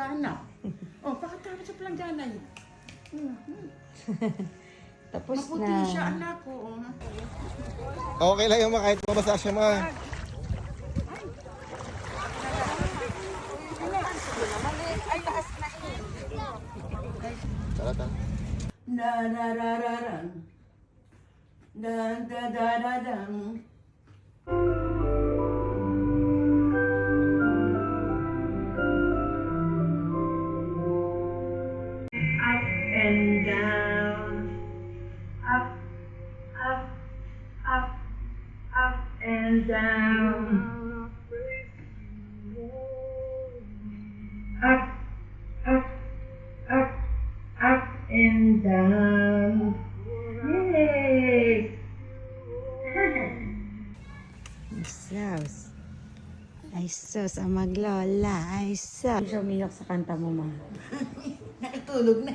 planggana. Oh, pakatapos sa planggana yun. Tapos Maputi na. siya, anak ko. Okay lang yung kahit mabasa siya ma. Tara, tara. Da-da-da-da-dan. Da-da-da-da-dan. Up and down. Up, up, up, up and down. Up, up, up, up and down. Yay! Ay sus. Ay sus, ang maglola. Ay sus. Siya umiyak sa kanta mo, ma. Nakatulog na.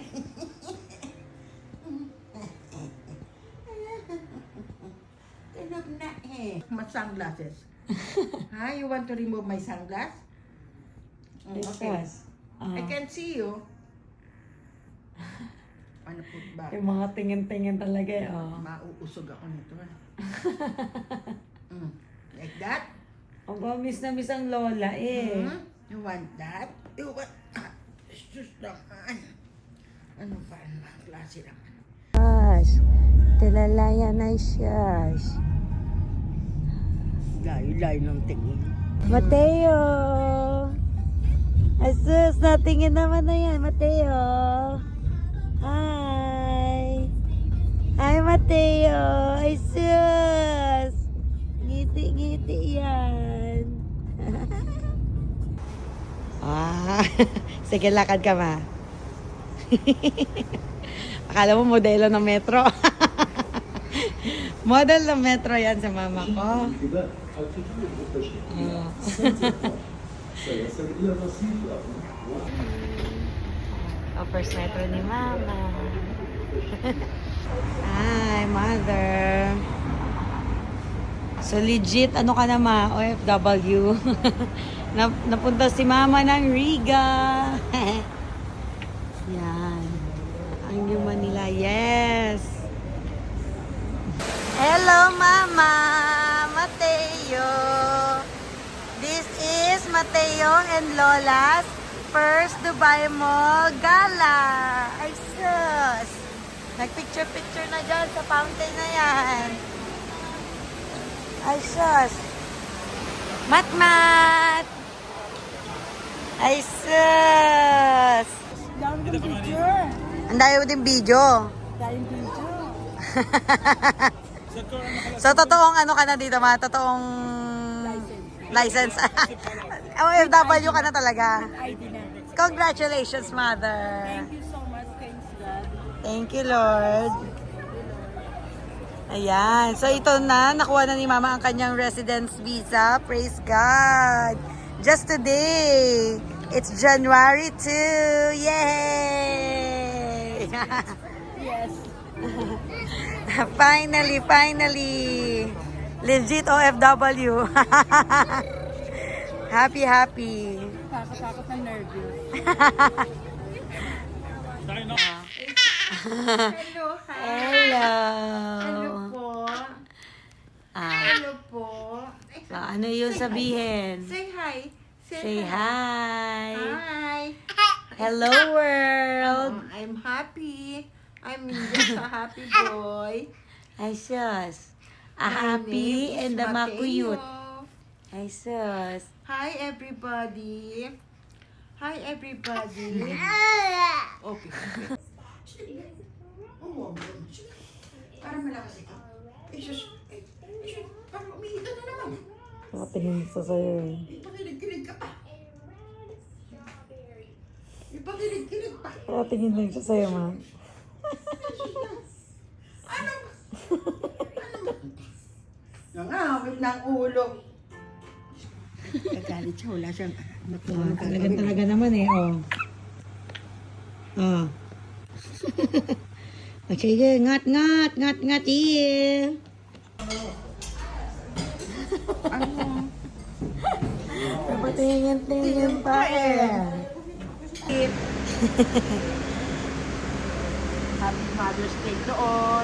Tulog na eh. My sunglasses. Ha? You want to remove my sunglass? Ay Okay. sus. I can't see you. Ano po ba? Yung mga tingin-tingin talaga eh. Oh. Mauusog ako nito. Like that? Ang miss na miss ang lola eh. You want that? You want... Sus naman. Ano ba? Ano ba? Klase naman. Gosh. Tilalaya na shush. Layo-layo ng tingin. Mateo! Ay sus, natingin naman na yan, Mateo. Hi! Hi, Mateo! Ay sus! Ngiti-ngiti yan. Ah, sige, lakad ka, ma. Akala mo modelo ng metro. Model ng metro yan sa mama ko. First metro ni mama. Hi, mother. So legit, ano ka na ma? OFW. Napunta si mama ng Riga. Yan. Ang yung Manila, yes. Hello, Mama! Mateo! This is Mateo and Lola's first Dubai Mall Gala! Ay, sus! Nagpicture-picture na dyan sa fountain na yan. Ay, sus! Mat-mat! Ay, sus! Down the picture. Ang dami din video. Dahil dito. So, totoong ano ka na dito, ma? Totoong license. OFW ka na talaga. ID na. Congratulations, mother. Thank you so much. Thanks, God. Thank you, Lord. Ayan. So, ito na. Nakuha na ni mama ang kanyang residence visa. Praise God. Just today. It's January 2. Yay! Yes. Finally, finally. Legit OFW. Happy, happy. Takot-takot na nervous. Hello, hi. Hello. Hello po. Ah, Hello po. ano yung sabihin? Say hi. Say hi. Hi. Hello, world. I'm happy. I'm just a happy boy. Ay, sus. A My happy name is and a Mateo. makuyut. Ay, sus. Hi, everybody. Hi, everybody. Okay. Parang malakas ito. Parang umiiga na naman. Nakatingin sa sa'yo eh. Ipakilig-kilig ka pa. Ipakilig-kilig pa. Nakatingin lang siya sa'yo, ma. Ano? Nangawit ng ulo. Kagalit siya, wala siyang Talaga naman eh, oh. Oh. Sige, ngat, iya. Ano? Patingin-tingin pa eh. Happy Mother's Day to all.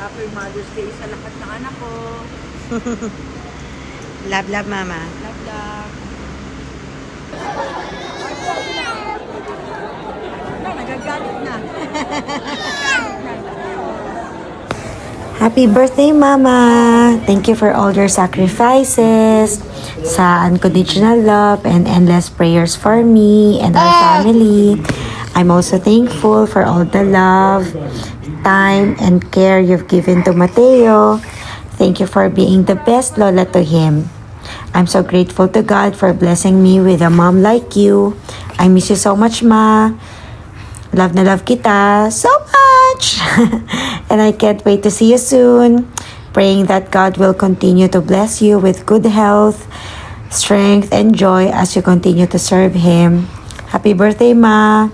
Happy Mother's Day sa lahat ng anak ko. Love, love, Mama. Love, love. Nagagalit na. Happy birthday, Mama! Thank you for all your sacrifices, sa unconditional love and endless prayers for me and our family. I'm also thankful for all the love, time, and care you've given to Mateo. Thank you for being the best Lola to him. I'm so grateful to God for blessing me with a mom like you. I miss you so much, Ma. Love na love kita so much. And I can't wait to see you soon. Praying that God will continue to bless you with good health, strength, and joy as you continue to serve Him. Happy birthday, Ma.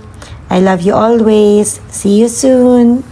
I love you always. See you soon.